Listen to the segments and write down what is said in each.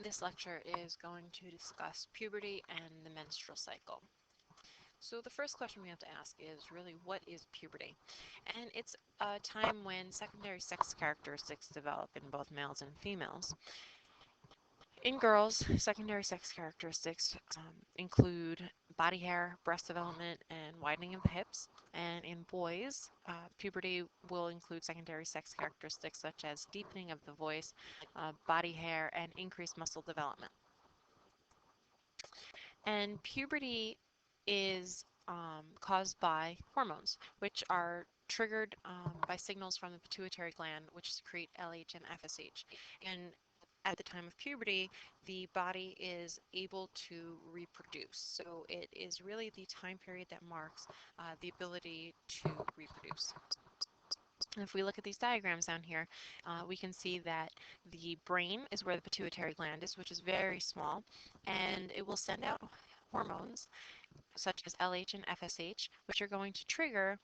This lecture is going to discuss puberty and the menstrual cycle. So the first question we have to ask is really, what is puberty? And it's a time when secondary sex characteristics develop in both males and females. In girls, secondary sex characteristics include body hair, breast development, and widening of the hips. And in boys, puberty will include secondary sex characteristics such as deepening of the voice, body hair, and increased muscle development. And puberty is caused by hormones, which are triggered by signals from the pituitary gland, which secrete LH and FSH. And at the time of puberty, the body is able to reproduce. So it is really the time period that marks the ability to reproduce. And if we look at these diagrams down here, we can see that the brain is where the pituitary gland is, which is very small, and it will send out hormones such as LH and FSH, which are going to trigger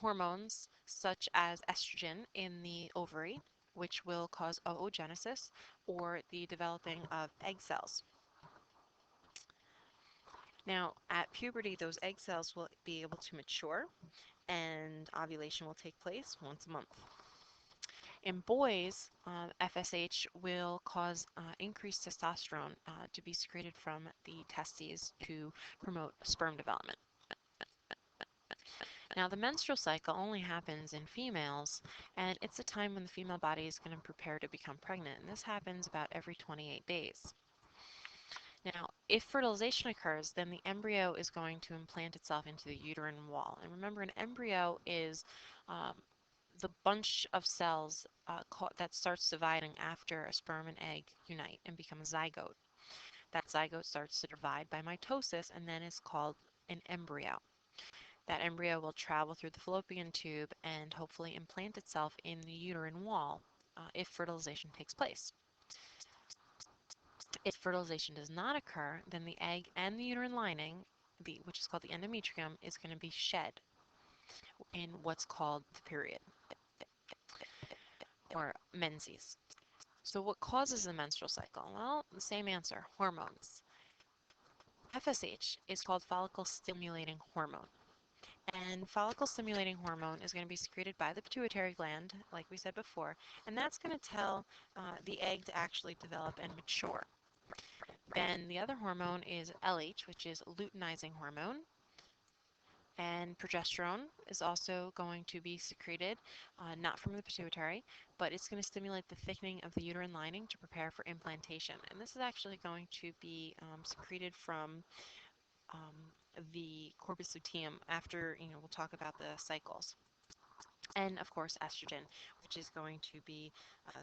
hormones such as estrogen in the ovary, which will cause oogenesis, or the developing of egg cells. Now, at puberty, those egg cells will be able to mature, and ovulation will take place once a month. In boys, FSH will cause increased testosterone to be secreted from the testes to promote sperm development. Now, the menstrual cycle only happens in females, and it's a time when the female body is going to prepare to become pregnant, and this happens about every 28 days. Now, if fertilization occurs, then the embryo is going to implant itself into the uterine wall. And remember, an embryo is um, the bunch of cells that starts dividing after a sperm and egg unite and become a zygote. That zygote starts to divide by mitosis and then is called an embryo. That embryo will travel through the fallopian tube and hopefully implant itself in the uterine wall if fertilization takes place. If fertilization does not occur, then the egg and the uterine lining, which is called the endometrium, is going to be shed in what's called the period, or menses. So what causes the menstrual cycle? Well, the same answer, hormones. FSH is called follicle stimulating hormone. And follicle stimulating hormone is going to be secreted by the pituitary gland, like we said before, and that's going to tell the egg to actually develop and mature. Then the other hormone is LH, which is luteinizing hormone. And progesterone is also going to be secreted, not from the pituitary, but it's going to stimulate the thickening of the uterine lining to prepare for implantation. And this is actually going to be secreted from the corpus luteum after, we'll talk about the cycles. And of course, estrogen, which is going to be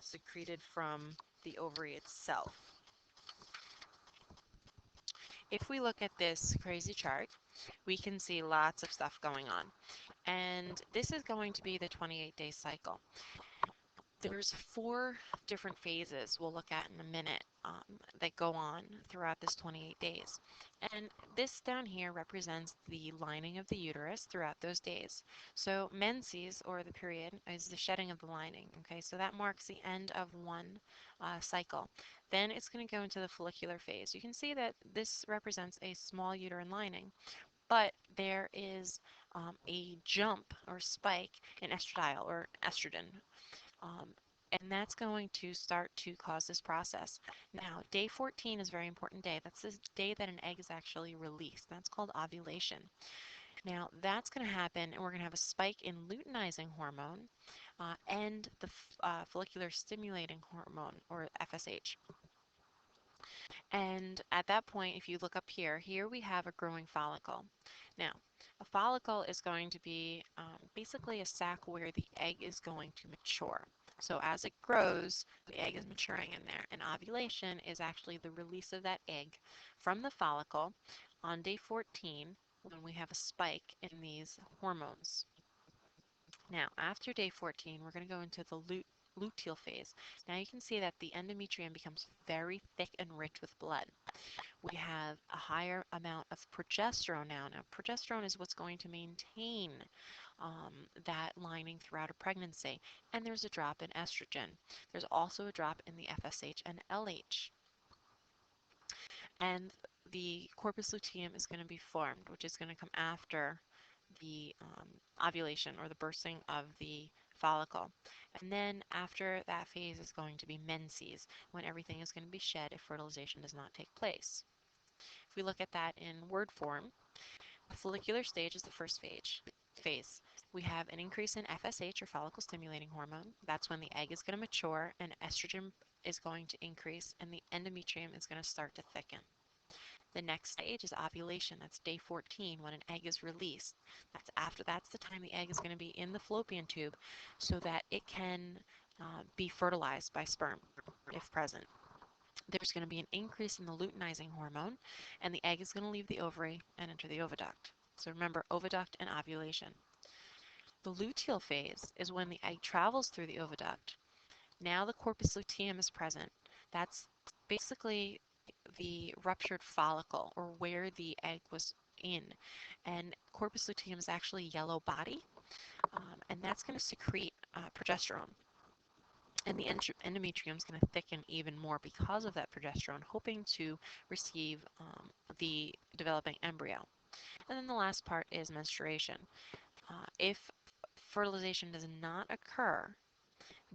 secreted from the ovary itself. If we look at this crazy chart, we can see lots of stuff going on. And this is going to be the 28-day cycle. There's 4 different phases we'll look at in a minute that go on throughout this 28 days. And this down here represents the lining of the uterus throughout those days. So menses, or the period, is the shedding of the lining. Okay, so that marks the end of one cycle. Then it's going to go into the follicular phase. You can see that this represents a small uterine lining, but there is a jump or spike in estradiol or estrogen. Um, and that's going to start to cause this process. Now, day 14 is a very important day. That's the day that an egg is actually released. That's called ovulation. Now, that's going to happen, and we're going to have a spike in luteinizing hormone and the follicular stimulating hormone, or FSH. And at that point, if you look up here, we have a growing follicle. Now, a follicle is going to be basically a sac where the egg is going to mature. So as it grows, the egg is maturing in there. And ovulation is actually the release of that egg from the follicle on day 14 when we have a spike in these hormones. Now, after day 14, we're going to go into the luteal phase. Now you can see that the endometrium becomes very thick and rich with blood. We have a higher amount of progesterone now. Now, progesterone is what's going to maintain that lining throughout a pregnancy. And there's a drop in estrogen. There's also a drop in the FSH and LH. and the corpus luteum is going to be formed, which is going to come after the ovulation or the bursting of the follicle. And then after that phase is going to be menses, when everything is going to be shed if fertilization does not take place. If we look at that in word form, the follicular stage is the first phase. We have an increase in FSH or follicle stimulating hormone. That's when the egg is going to mature and estrogen is going to increase and the endometrium is going to start to thicken. The next stage is ovulation. That's day 14 when an egg is released. That's the time the egg is going to be in the fallopian tube so that it can be fertilized by sperm if present. There's going to be an increase in the luteinizing hormone and the egg is going to leave the ovary and enter the oviduct. So remember, oviduct and ovulation. The luteal phase is when the egg travels through the oviduct. Now the corpus luteum is present. That's basically the ruptured follicle or where the egg was in. And corpus luteum is actually a yellow body, and that's going to secrete progesterone. And the endometrium is going to thicken even more because of that progesterone, hoping to receive the developing embryo. And then the last part is menstruation. If fertilization does not occur,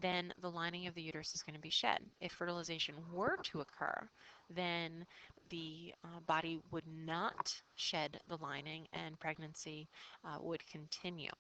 then the lining of the uterus is going to be shed. If fertilization were to occur, then the body would not shed the lining and pregnancy would continue.